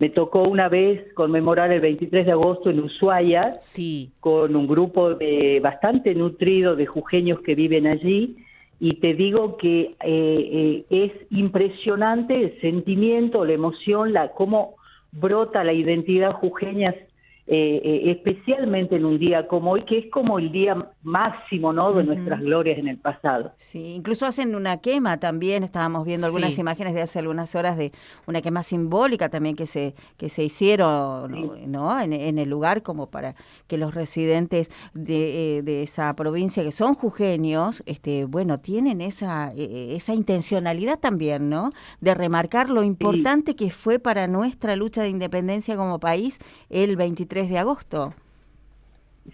Me tocó una vez conmemorar el 23 de agosto en Ushuaia, Sí. con un grupo bastante nutrido de jujeños que viven allí, y te digo que es impresionante el sentimiento, la emoción, cómo brota la identidad jujeña, especialmente en un día como hoy, que es como el día máximo, ¿no?, de nuestras glorias en el pasado. Sí, incluso hacen una quema también, estábamos viendo algunas Sí. imágenes de hace algunas horas de una quema simbólica también que se hicieron, Sí. ¿no? En el lugar, como para que los residentes de esa provincia, que son jujeños, bueno, tienen esa intencionalidad también, ¿no?, de remarcar lo Sí. importante que fue para nuestra lucha de independencia como país el 23 de agosto.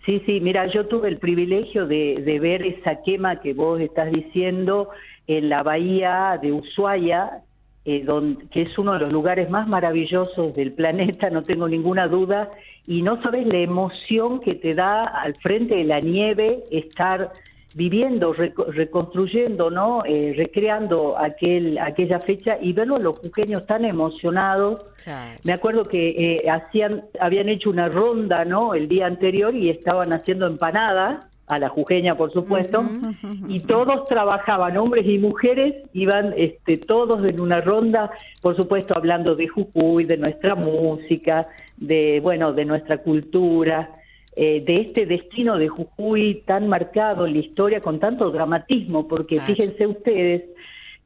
Sí, sí, mira, yo tuve el privilegio de ver esa quema que vos estás diciendo en la bahía de Ushuaia, que es uno de los lugares más maravillosos del planeta, no tengo ninguna duda, y no sabes la emoción que te da al frente de la nieve estar viviendo, reconstruyendo, ¿no? Recreando aquella fecha y verlo a los jujeños tan emocionados. Claro. Me acuerdo que habían hecho una ronda, ¿no?, el día anterior, y estaban haciendo empanadas, a la jujeña por supuesto, y todos trabajaban, hombres y mujeres, iban todos en una ronda, por supuesto hablando de Jujuy, de nuestra música, de nuestra cultura, de este destino de Jujuy tan marcado en la historia con tanto dramatismo, porque Claro. fíjense ustedes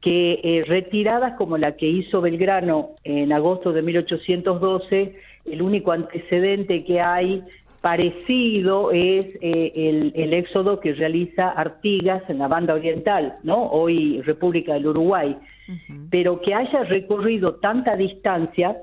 que retiradas como la que hizo Belgrano en agosto de 1812, el único antecedente que hay parecido es el éxodo que realiza Artigas en la banda oriental, ¿no?, hoy República del Uruguay, pero que haya recorrido tanta distancia,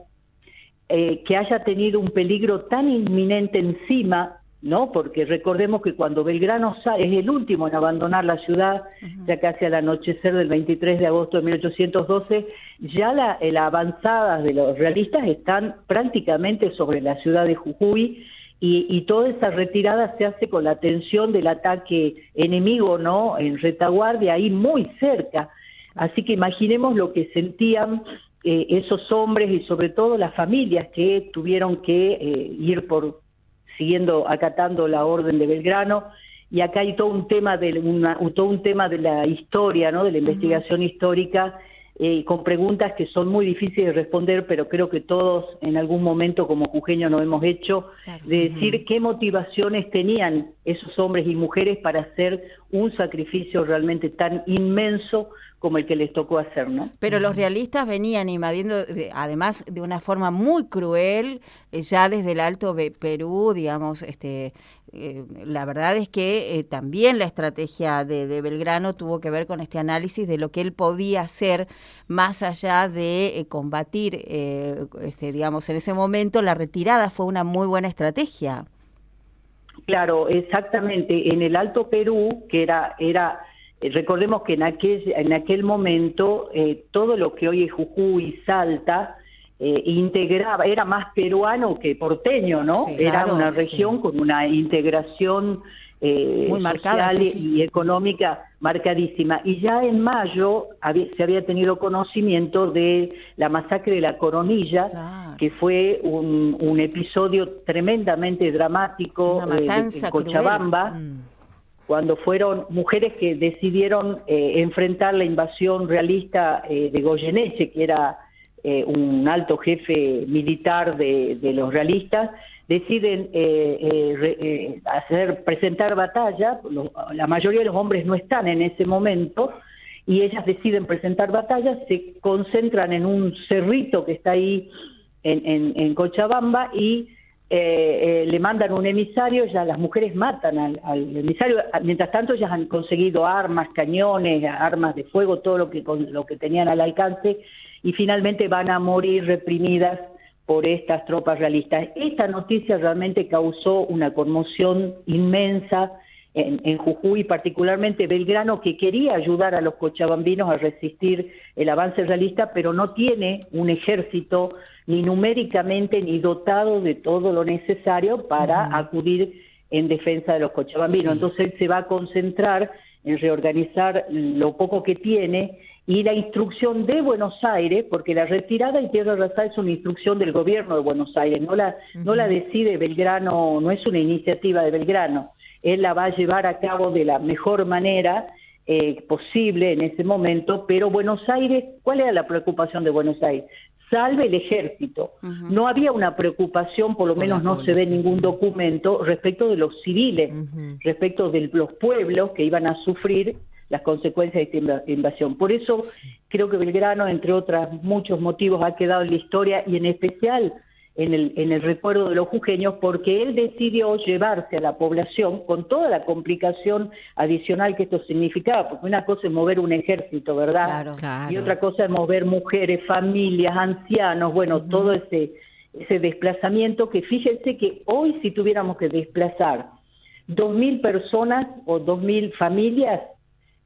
que haya tenido un peligro tan inminente encima, ¿no?, porque recordemos que cuando Belgrano es el último en abandonar la ciudad, ya casi al anochecer del 23 de agosto de 1812, ya la avanzada de los realistas están prácticamente sobre la ciudad de Jujuy, y toda esa retirada se hace con la atención del ataque enemigo, ¿no?, en retaguardia, ahí muy cerca. Así que imaginemos lo que sentían esos hombres y sobre todo las familias que tuvieron que ir acatando la orden de Belgrano. Y acá hay todo un tema de la historia, ¿no?, de la investigación histórica, con preguntas que son muy difíciles de responder, pero creo que todos en algún momento como jujeños nos hemos hecho, Claro. de decir qué motivaciones tenían esos hombres y mujeres para hacer un sacrificio realmente tan inmenso como el que les tocó hacer, ¿no? Pero los realistas venían invadiendo, además de una forma muy cruel, ya desde el Alto Perú, digamos, la verdad es que también la estrategia de Belgrano tuvo que ver con este análisis de lo que él podía hacer más allá de combatir, digamos, en ese momento la retirada fue una muy buena estrategia. Claro, exactamente. En el Alto Perú, que era recordemos que en aquel momento todo lo que hoy es Jujuy y Salta integraba, era más peruano que porteño, ¿no? Sí, Era claro, una región sí, con una integración muy marcada, social sí, sí. y económica marcadísima. Y ya en mayo se había tenido conocimiento de la masacre de la Coronilla, Claro. que fue un episodio tremendamente dramático Una matanza en Cochabamba, cruel. cuando fueron mujeres que decidieron enfrentar la invasión realista de Goyeneche, que era un alto jefe militar de los realistas, deciden presentar batalla. La mayoría de los hombres no están en ese momento, y ellas deciden presentar batalla, se concentran en un cerrito que está ahí en Cochabamba, y le mandan un emisario. Ya las mujeres matan al emisario. Mientras tanto ellas han conseguido armas, cañones, armas de fuego, todo lo que tenían al alcance, y finalmente van a morir reprimidas por estas tropas realistas. Esta noticia realmente causó una conmoción inmensa en Jujuy, particularmente Belgrano, que quería ayudar a los cochabambinos a resistir el avance realista, pero no tiene un ejército ni numéricamente ni dotado de todo lo necesario para acudir en defensa de los cochabambinos. Sí. Entonces él se va a concentrar en reorganizar lo poco que tiene, y la instrucción de Buenos Aires, porque la retirada en Tierra Arrasada es una instrucción del gobierno de Buenos Aires, no la decide Belgrano, no es una iniciativa de Belgrano, él la va a llevar a cabo de la mejor manera posible en ese momento, pero Buenos Aires, ¿cuál era la preocupación de Buenos Aires? Salve el ejército. No había una preocupación, por lo menos no se ve ningún documento, respecto de los civiles, respecto de los pueblos que iban a sufrir las consecuencias de esta invasión. Por eso creo que Belgrano, entre otros muchos motivos, ha quedado en la historia y en especial en el recuerdo de los jujeños, porque él decidió llevarse a la población con toda la complicación adicional que esto significaba, porque una cosa es mover un ejército, ¿verdad? Claro. Y otra cosa es mover mujeres, familias, ancianos, bueno, todo ese desplazamiento que fíjense que hoy si tuviéramos que desplazar 2.000 personas o 2.000 familias,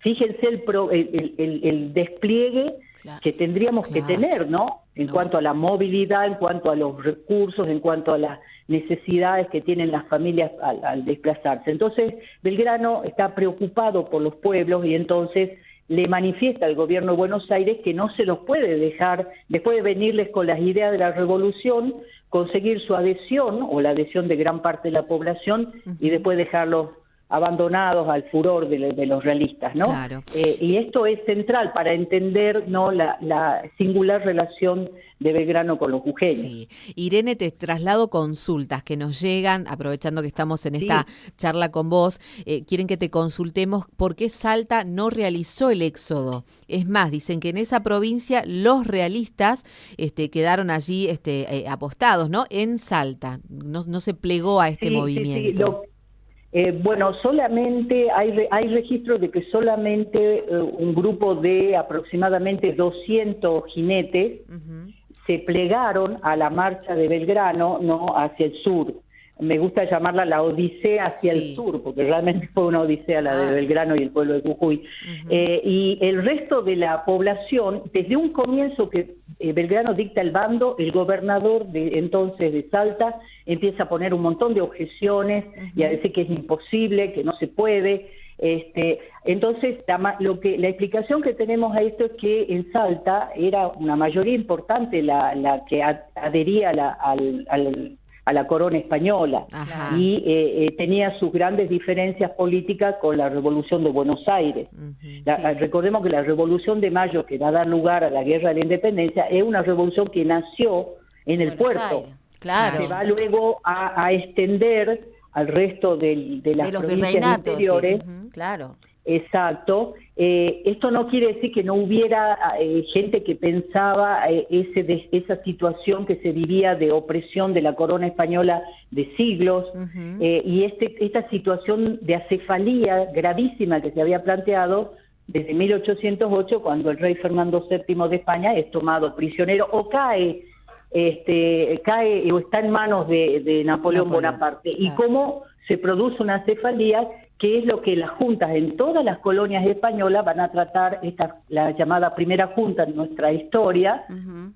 fíjense el despliegue que tendríamos que tener, ¿no? En cuanto a la movilidad, en cuanto a los recursos, en cuanto a las necesidades que tienen las familias al desplazarse. Entonces, Belgrano está preocupado por los pueblos y entonces le manifiesta al gobierno de Buenos Aires que no se los puede dejar, después de venirles con las ideas de la revolución, conseguir su adhesión o la adhesión de gran parte de la población y después dejarlos abandonados al furor de los realistas, ¿no? Claro. Y esto es central para entender, ¿no?, la singular relación de Belgrano con los jujeños. Sí. Irene, te traslado consultas que nos llegan, aprovechando que estamos en esta charla con vos, quieren que te consultemos por qué Salta no realizó el éxodo. Es más, dicen que en esa provincia los realistas quedaron allí apostados, ¿no? En Salta, no se plegó a este movimiento. Bueno, solamente hay registros de que solamente un grupo de aproximadamente 200 jinetes se plegaron a la marcha de Belgrano, no hacia el sur. Me gusta llamarla la odisea hacia el sur, porque realmente fue una odisea la de Belgrano y el pueblo de Jujuy. Y el resto de la población, desde un comienzo que Belgrano dicta el bando, el gobernador de entonces de Salta empieza a poner un montón de objeciones y a decir que es imposible, que no se puede. Entonces, la explicación que tenemos a esto es que en Salta era una mayoría importante la que adhería a la corona española. Y tenía sus grandes diferencias políticas con la Revolución de Buenos Aires. Recordemos que la Revolución de Mayo, que va a dar lugar a la Guerra de la Independencia, es una revolución que nació en el puerto. Claro. Se va luego a extender al resto de las provincias interiores. Claro. Exacto. Esto no quiere decir que no hubiera gente que pensaba esa situación que se vivía de opresión de la corona española de siglos, y esta situación de acefalía gravísima que se había planteado desde 1808, cuando el rey Fernando VII de España es tomado prisionero o cae o está en manos de Napoleón Bonaparte. Y cómo se produce una cefalía, que es lo que las juntas en todas las colonias españolas van a tratar, la llamada primera junta en nuestra historia,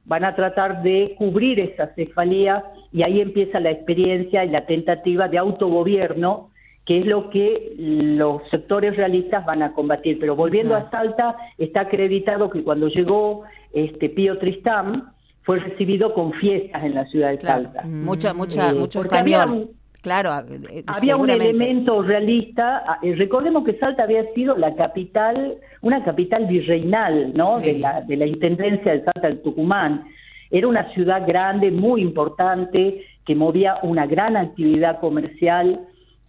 van a tratar de cubrir esa cefalía, y ahí empieza la experiencia y la tentativa de autogobierno, que es lo que los sectores realistas van a combatir. Pero volviendo a Salta, está acreditado que cuando llegó Pío Tristán, fue recibido con fiestas en la ciudad de Salta. Mucho español. Había un elemento realista. Recordemos que Salta había sido una capital virreinal, ¿no? De la intendencia de Salta del Tucumán. Era una ciudad grande, muy importante, que movía una gran actividad comercial,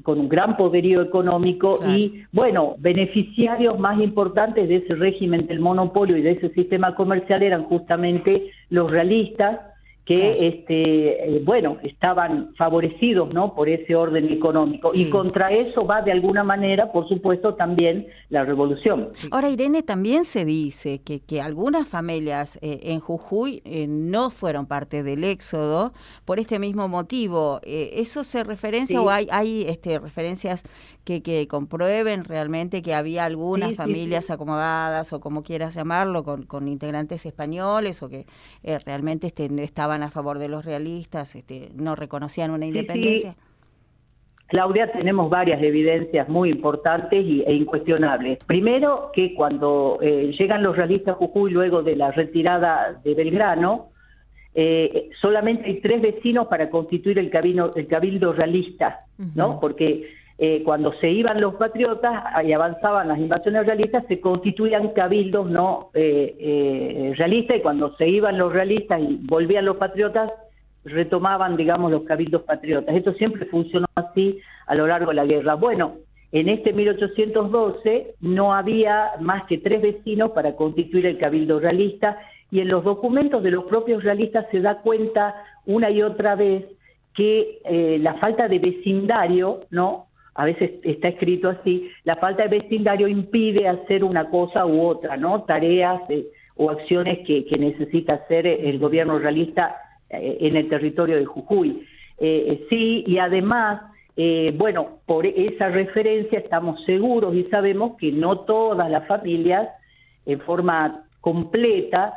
con un gran poderío económico, y bueno, beneficiarios más importantes de ese régimen del monopolio y de ese sistema comercial eran justamente los realistas, que estaban favorecidos, ¿no?, por ese orden económico, y contra eso va de alguna manera, por supuesto, también la revolución. Ahora, Irene, también se dice que algunas familias en Jujuy no fueron parte del éxodo por este mismo motivo. ¿Eso se referencia o hay referencias que comprueben realmente que había algunas familias acomodadas, o como quieras llamarlo, con integrantes españoles, o que realmente estaban a favor de los realistas, no reconocían una independencia? Claudia, tenemos varias evidencias muy importantes e incuestionables. Primero, que cuando llegan los realistas a Jujuy luego de la retirada de Belgrano, solamente hay 3 vecinos para constituir el cabildo realista, ¿no? Porque cuando se iban los patriotas y avanzaban las invasiones realistas, se constituían cabildos no realistas, y cuando se iban los realistas y volvían los patriotas, retomaban, digamos, los cabildos patriotas. Esto siempre funcionó así a lo largo de la guerra. Bueno, en este 1812 no había más que 3 vecinos para constituir el cabildo realista, y en los documentos de los propios realistas se da cuenta una y otra vez que la falta de vecindario, ¿no? A veces está escrito así, la falta de vecindario impide hacer una cosa u otra, ¿no? Tareas o acciones que necesita hacer el gobierno realista en el territorio de Jujuy. Sí, y además, bueno, por esa referencia estamos seguros y sabemos que no todas las familias en forma completa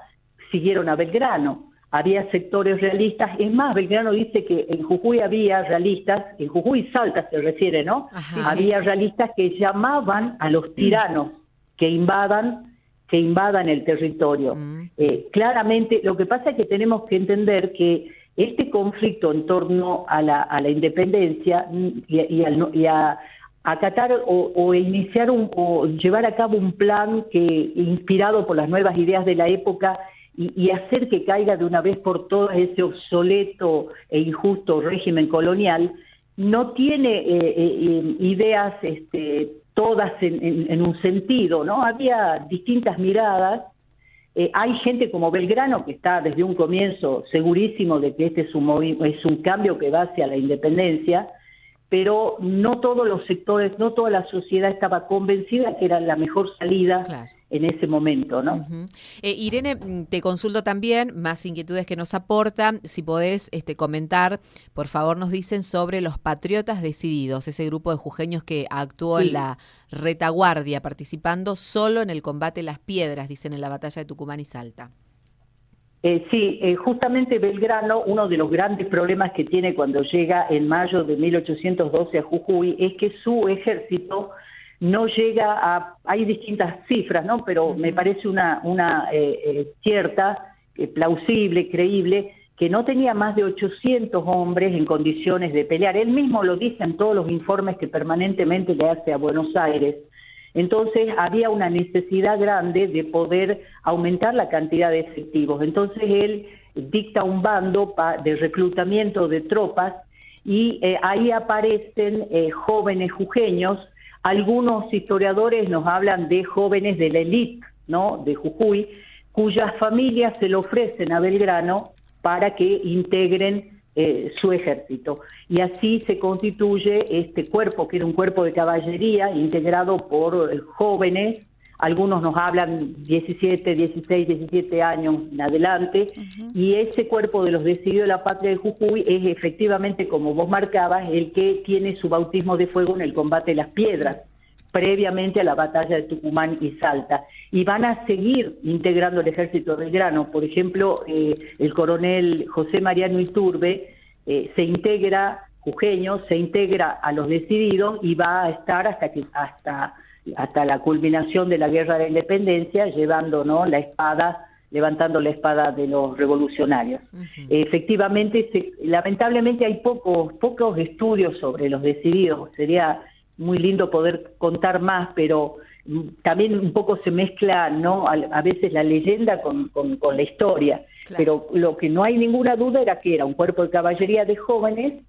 siguieron a Belgrano. Había sectores realistas, es más, Belgrano dice que en Jujuy había realistas, en Jujuy y Salta se refiere, ¿no? Ajá, había realistas que llamaban a los tiranos que invadan el territorio. Claramente, lo que pasa es que tenemos que entender que este conflicto en torno a la independencia y a acatar o iniciar o llevar a cabo un plan que inspirado por las nuevas ideas de la época y hacer que caiga de una vez por todas ese obsoleto e injusto régimen colonial, no tiene ideas todas en un sentido, ¿no? Había distintas miradas. Hay gente como Belgrano que está desde un comienzo segurísimo de que este es un cambio que va hacia la independencia, pero no todos los sectores, no toda la sociedad estaba convencida que era la mejor salida. Claro. En ese momento, ¿no? Irene, te consulto también, más inquietudes que nos aportan, si podés comentar, por favor nos dicen sobre los Patriotas Decididos, ese grupo de jujeños que actuó en la retaguardia, participando solo en el combate Las Piedras, dicen en la batalla de Tucumán y Salta. Justamente Belgrano, uno de los grandes problemas que tiene cuando llega en mayo de 1812 a Jujuy es que su ejército no llega a... Hay distintas cifras, ¿no? Pero me parece una cierta, plausible, creíble, que no tenía más de 800 hombres en condiciones de pelear. Él mismo lo dice en todos los informes que permanentemente le hace a Buenos Aires. Entonces había una necesidad grande de poder aumentar la cantidad de efectivos. Entonces él dicta un bando de reclutamiento de tropas y ahí aparecen jóvenes jujeños. Algunos historiadores nos hablan de jóvenes de la élite, ¿no?, de Jujuy, cuyas familias se le ofrecen a Belgrano para que integren su ejército. Y así se constituye este cuerpo, que era un cuerpo de caballería integrado por jóvenes. Algunos nos hablan 17, 16, 17 años en adelante, y ese cuerpo de los decididos de la patria de Jujuy es efectivamente, como vos marcabas, el que tiene su bautismo de fuego en el combate de Las Piedras, previamente a la batalla de Tucumán y Salta. Y van a seguir integrando el ejército de Belgrano. Por ejemplo, el coronel José Mariano Iturbe se integra, jujeño, se integra a los decididos y va a estar hasta la culminación de la Guerra de la Independencia, llevando, ¿no?, la espada, levantando la espada de los revolucionarios. Efectivamente, lamentablemente hay pocos estudios sobre los decididos. Sería muy lindo poder contar más, pero también un poco se mezcla, ¿no?, a veces la leyenda con la historia. Claro. Pero lo que no hay ninguna duda era que era un cuerpo de caballería de jóvenes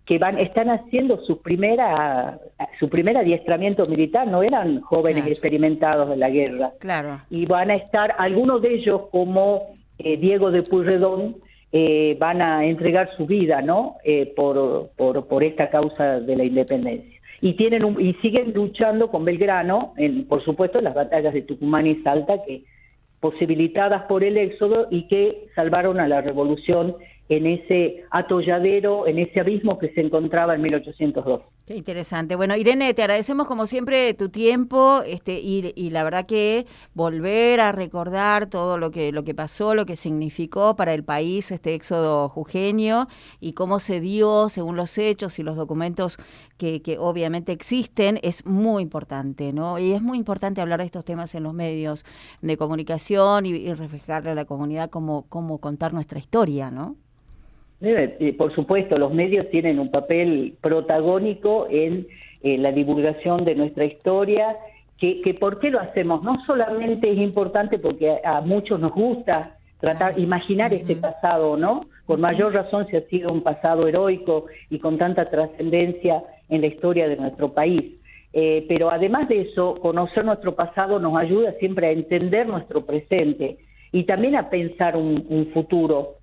que están haciendo su primer adiestramiento militar. No eran jóvenes experimentados en la guerra. Claro. Y van a estar, algunos de ellos, como Diego de Pueyrredón, van a entregar su vida, ¿no?, por esta causa de la independencia. Y siguen luchando con Belgrano, por supuesto, en las batallas de Tucumán y Salta, que posibilitadas por el éxodo y que salvaron a la revolución en ese atolladero, en ese abismo que se encontraba en 1802. Qué interesante. Bueno, Irene, te agradecemos como siempre tu tiempo, y la verdad que volver a recordar todo lo que pasó, lo que significó para el país este éxodo jujeño y cómo se dio según los hechos y los documentos que obviamente existen, es muy importante, ¿no? Y es muy importante hablar de estos temas en los medios de comunicación y reflejarle a la comunidad cómo contar nuestra historia, ¿no? Por supuesto, los medios tienen un papel protagónico en la divulgación de nuestra historia, que ¿por qué lo hacemos? No solamente es importante porque a muchos nos gusta imaginar este pasado, ¿no? Con mayor razón si ha sido un pasado heroico y con tanta trascendencia en la historia de nuestro país. Pero además de eso, conocer nuestro pasado nos ayuda siempre a entender nuestro presente y también a pensar un futuro.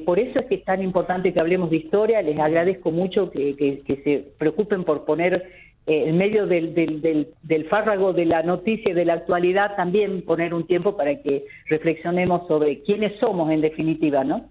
Por eso es que es tan importante que hablemos de historia. Les agradezco mucho que se preocupen por poner en medio del fárrago de la noticia y de la actualidad, también poner un tiempo para que reflexionemos sobre quiénes somos en definitiva, ¿no?